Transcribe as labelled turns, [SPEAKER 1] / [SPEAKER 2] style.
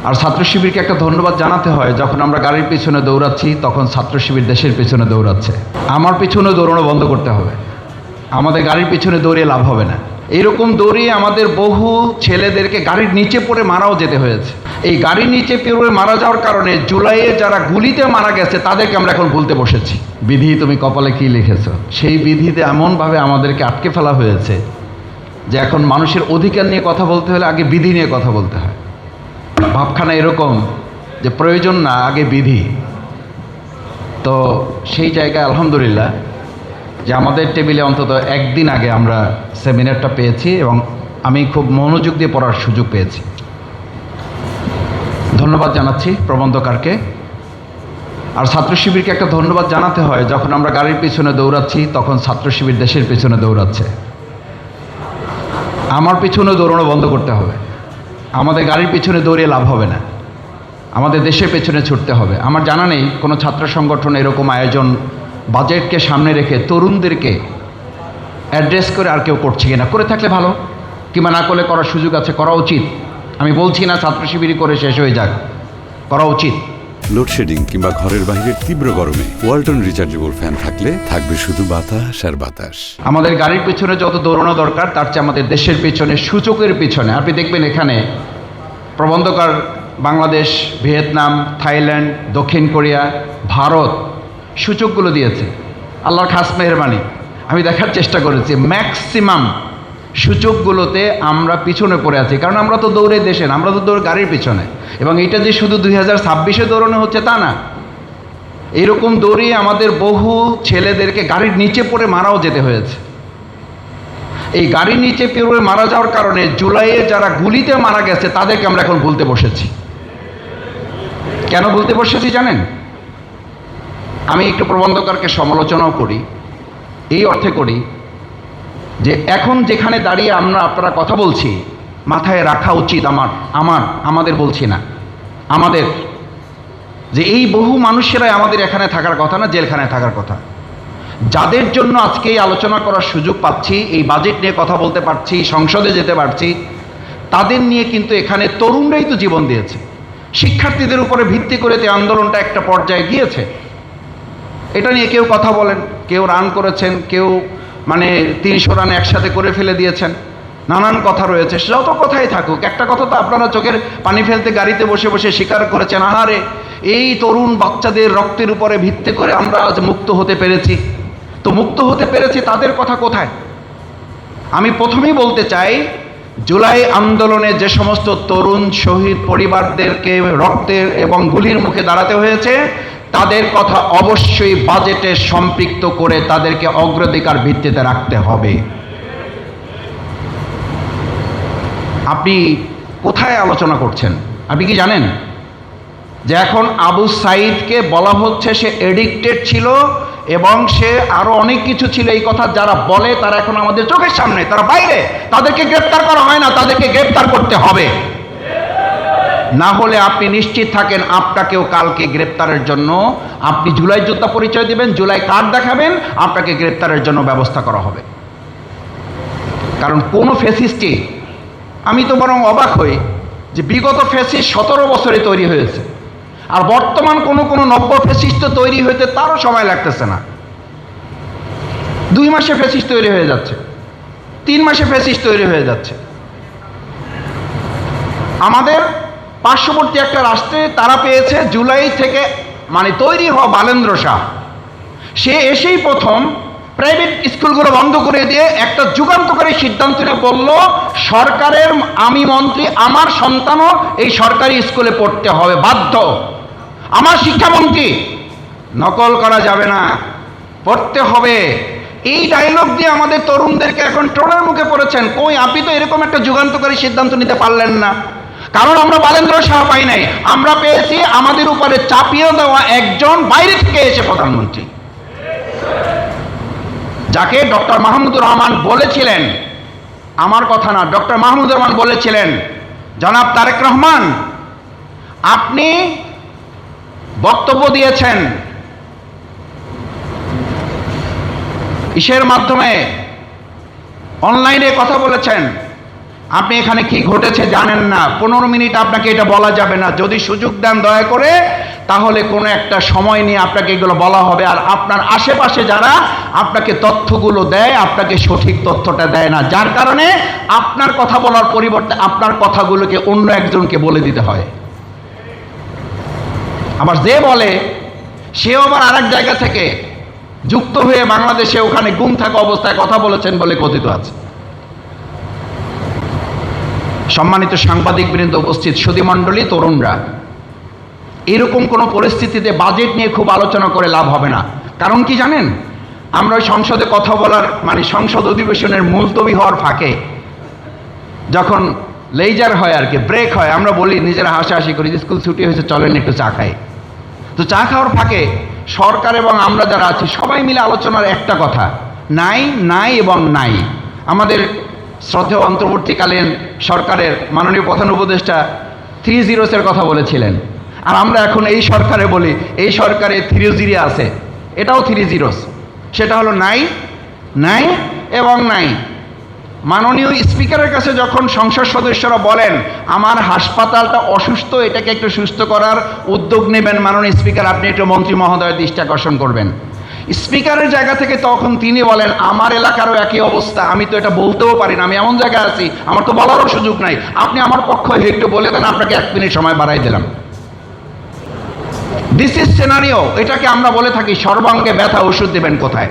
[SPEAKER 1] আর ছাত্র শিবিরকে একটা ধন্যবাদ জানাতে হয়, যখন আমরা গাড়ির পিছনে দৌড়াচ্ছি তখন ছাত্র শিবির দেশের পিছনে দৌড়াচ্ছে। আমার পিছনে দৌড়ানো বন্ধ করতে হবে, আমাদের গাড়ির পিছনে দৌড়িয়ে লাভ হবে না। এইরকম দৌড়িয়ে আমাদের বহু ছেলেদেরকে গাড়ির নিচে পড়ে মারাও যেতে হয়েছে। এই গাড়ির নিচে পড়ে মারা যাওয়ার কারণে জুলাইয়ে যারা গুলিতে মারা গেছে তাদেরকে আমরা এখন ভুলতে বসেছি। বিধি তুমি কপালে কি লিখেছো, সেই বিধিতে এমনভাবে আমাদেরকে আটকে ফেলা হয়েছে যে এখন মানুষের অধিকার নিয়ে কথা বলতে হলে আগে বিধি নিয়ে কথা বলতে হয়। ভাবখানা এরকম যে প্রয়োজন না, আগে বিধি। তো সেই জায়গায় আলহামদুলিল্লাহ যে আমাদের টেবিলে অন্তত একদিন আগে আমরা সেমিনারটা পেয়েছি এবং আমি খুব মনোযোগ দিয়ে পড়ার সুযোগ পেয়েছি। ধন্যবাদ জানাচ্ছি প্রবন্ধকারকে। আর ছাত্র শিবিরকে একটা ধন্যবাদ জানাতে হয়, যখন আমরা গাড়ির পিছনে দৌড়াচ্ছি তখন ছাত্র শিবির দেশের পিছনে দৌড়াচ্ছে। আমার পিছনে দৌড়ানো বন্ধ করতে হবে, আমাদের গাড়ির পিছনে দৌড়িয়ে লাভ হবে না, আমাদের দেশের পেছনে ছুটতে হবে। আমার জানা নেই কোনো ছাত্র সংগঠন এরকম আয়োজন বাজেটকে সামনে রেখে তরুণদেরকে অ্যাড্রেস করে আর কেউ করছে কিনা। করে থাকলে ভালো, কিংবা না করলে করার সুযোগ আছে, করা উচিত। আমি বলছি না ছাত্র শিবিরই করে শেষ হয়ে যাক, করা উচিত।
[SPEAKER 2] লোডশেডিং কিংবা ঘরের বাইরের তীব্র গরমে ওয়ালটন রিচার্জেবল ফ্যান থাকলে থাকবে শুধু বাতাস আর বাতাস।
[SPEAKER 1] আমাদের গাড়ির পিছনে যত দৌড়ানো দরকার তার চেয়ে আমাদের দেশের পিছনে, সূচকের পিছনে। আপনি দেখবেন এখানে প্রবন্ধকার বাংলাদেশ, ভিয়েতনাম, থাইল্যান্ড, দক্ষিণ কোরিয়া, ভারত সূচকগুলো দিয়েছে। আল্লাহর খাস মেহরবানি, আমি দেখার চেষ্টা করেছি ম্যাক্সিমাম সূচকগুলোতে আমরা পিছনে পড়ে আছি। কারণ আমরা তো দৌড়ে দেশে না, আমরা তো দৌড় গাড়ির পিছনে। এবং এটা যে শুধু 2026-এ দৌড়ানো হচ্ছে তা না, এইরকম দৌড়িয়ে আমাদের বহু ছেলেদেরকে গাড়ির নিচে পড়ে মারাও যেতে হয়েছে। এই গাড়ির নিচে পড়ে মারা যাওয়ার কারণে জুলাইয়ে যারা গুলিতে মারা গেছে তাদেরকে আমরা এখন ভুলতে বসেছি। কেন ভুলতে বসেছি জানেন? আমি একটু প্রবন্ধকারকে সমালোচনাও করি, এই অর্থে করি যে এখন যেখানে দাঁড়িয়ে আপনারা কথা বলছি, মাথায় রাখা উচিত আমাদের বলছি না, আমাদের যে এই বহু মানুষেরাই আমাদের এখানে থাকার কথা না, জেলখানায় থাকার কথা। যাদের জন্য আজকে এই আলোচনা করার সুযোগ পাচ্ছি, এই বাজেট নিয়ে কথা বলতে পারছি, সংসদে যেতে পারছি, তাদের নিয়ে কিন্তু এখানে তরুণরাই তো জীবন দিয়েছে। শিক্ষার্থীদের উপরে ভিত্তি করে যে আন্দোলনটা একটা পর্যায়ে গিয়েছে, এটা নিয়ে কেউ কথা বলেন, কেউ রান করেছেন, কেউ 300 রান একসাথে করে ফেলে দিয়েছেন, নানান কথা রয়েছে। যত কথাই থাকুক, একটা কথা তো আপনারা চোখের পানি ফেলতে গাড়িতে বসে বসে স্বীকার করেছেন, আহারে এই তরুণ বাচ্চাদের রক্তের উপরে ভিত্তি করে আমরা আজ মুক্ত হতে পেরেছি। তো মুক্ত হতে পেরেছি, তাদের কথা কোথায়? আমি প্রথমেই বলতে চাই, জুলাই আন্দোলনে যে সমস্ত তরুণ শহীদ পরিবারদেরকে রক্তের এবং গুলির মুখে দাঁড়াতে হয়েছে, তাদের কথা অবশ্যই বাজেটে সম্পৃক্ত করে তাদেরকে অগ্রাধিকার ভিত্তিতে রাখতে হবে। আপনি কোথায় আলোচনা করছেন? আপনি কি জানেন যে এখন আবু সাইদকে বলা হচ্ছে সে এডিক্টেড ছিল এবং সে আরো অনেক কিছু ছিল। এই কথা যারা বলে তারা এখন আমাদের চোখের সামনে, তারা বাইরে, তাদেরকে গ্রেফতার করা হয় না, তাদেরকে গ্রেফতার করতে হবে। না হলে আপনি নিশ্চিত থাকেন আপনাকেও কালকে গ্রেপ্তারের জন্য, আপনি জুলাই যোদ্ধা পরিচয় দেবেন, জুলাই কার্ড দেখাবেন, আপনাকে গ্রেপ্তারের জন্য ব্যবস্থা করা হবে। কারণ কোন ফ্যাসিস্টই, আমি তো বরং অবাক হই যে বিগত ফ্যাসিস্ট 17 বছরে তৈরি হয়েছে, আর বর্তমান কোন নব্য ফ্যাসিস্ট তৈরি হইতে তারও সময় লাগতেছে না। 2 মাসে ফ্যাসিস্ট তৈরি হয়ে যাচ্ছে, 3 মাসে ফ্যাসিস্ট তৈরি হয়ে যাচ্ছে। আমাদের পার্শ্ববর্তী একটা রাষ্ট্রে তারা পেয়েছে জুলাই থেকে তৈরি হওয়া বালেন্দ্র শাহ, সে এসেই প্রথম প্রাইভেট স্কুলগুলো বন্ধ করে দিয়ে একটা যুগান্তকারী সিদ্ধান্ত নিয়ে বলল, সরকারের, আমি মন্ত্রী, আমার সন্তানও এই সরকারি স্কুলে পড়তে হবে, বাধ্য। আমার শিক্ষামন্ত্রী, নকল করা যাবে না, পড়তে হবে। এই ডায়লগ দিয়ে আমাদের তরুণদেরকে এখন ট্রোলের মুখে পড়েছেন। কই, আপনি তো এরকম একটা যুগান্তকারী সিদ্ধান্ত নিতে পারলেন না। কারণ আমরা বালেন্দ্র শাহ পাই নাই, আমরা পেয়েছি আমাদের উপরে চাপিয়ে দেওয়া একজন বাইরে থেকে এসে প্রধানমন্ত্রী, যাকে ডক্টর মাহমুদুর রহমান বলেছিলেন, আমার কথা না, ডক্টর মাহমুদুর রহমান বলেছিলেন, জনাব তারেক রহমান আপনি বক্তব্য দিয়েছেন ইসের মাধ্যমে, অনলাইনে কথা বলেছেন, আপনি এখানে কি ঘটেছে জানেন না, 15 মিনিট আপনাকে এটা বলা যাবে না। যদি সুযোগ দেন দয়া করে, তাহলে কোনো একটা সময় নিয়ে আপনাকে এগুলো বলা হবে। আর আপনার আশেপাশে যারা আপনাকে তথ্যগুলো দেয়, আপনাকে সঠিক তথ্যটা দেয় না, যার কারণে আপনার কথা বলার পরিবর্তে আপনার কথাগুলোকে অন্য একজনকে বলে দিতে হয়। আবার যে বলে সেও আবার আরেক জায়গা থেকে যুক্ত হয়ে বাংলাদেশে ওখানে গুম থাকা অবস্থায় কথা বলেছেন বলে কথিত আছে। সম্মানিত সাংবাদিকবৃন্দ, উপস্থিত সুধীমণ্ডলী, তরুণরা, এরকম কোনো পরিস্থিতিতে বাজেট নিয়ে খুব আলোচনা করে লাভ হবে না। কারণ কি জানেন, আমরা ওই সংসদে কথা বলার মানে সংসদ অধিবেশনের মুলতবি হওয়ার ফাঁকে যখন লেজার হয় আর কি, ব্রেক হয়, আমরা বলি নিজেরা হাসাহাসি করি, স্কুল ছুটি হয়েছে চলেন একটু চা খাই। তো চা খাওয়ার ফাঁকে সরকার এবং আমরা যারা আছি সবাই মিলে আলোচনার একটা কথা, নাই নাই এবং নাই। আমাদের শ্রদ্ধেয় অন্তর্বর্তীকালীন সরকারের মাননীয় প্রধান উপদেষ্টা 3 জিরোসের কথা বলেছিলেন, আর আমরা এখন এই সরকারে বলি এই সরকারে 3 জিরো আছে, এটাও 3 জিরোস। সেটা হলো নাই, নাই এবং নাই। মাননীয় স্পিকারের কাছে যখন সংসদ সদস্যরা বলেন আমার হাসপাতালটা অসুস্থ, এটাকে একটু সুস্থ করার উদ্যোগ নেবেন মাননীয় স্পিকার, আপনি একটু মন্ত্রী মহোদয়ের দৃষ্টি আকর্ষণ করবেন। স্পিকারের জায়গা থেকে তখন তিনি বলেন আমার এলাকারও একই অবস্থা, আমি তো এটা বলতেও পারি না, আমি এমন জায়গায় আছি আমার তো বলারও সুযোগ নাই, আপনি আমার পক্ষ হয়ে একটু বলে দেন, আপনাকে 1 মিনিট সময় বাড়াই দিলাম। This is scenario. এটাকে আমরা বলে থাকি সর্বাঙ্গে ব্যথা ওষুধ দেবেন কোথায়।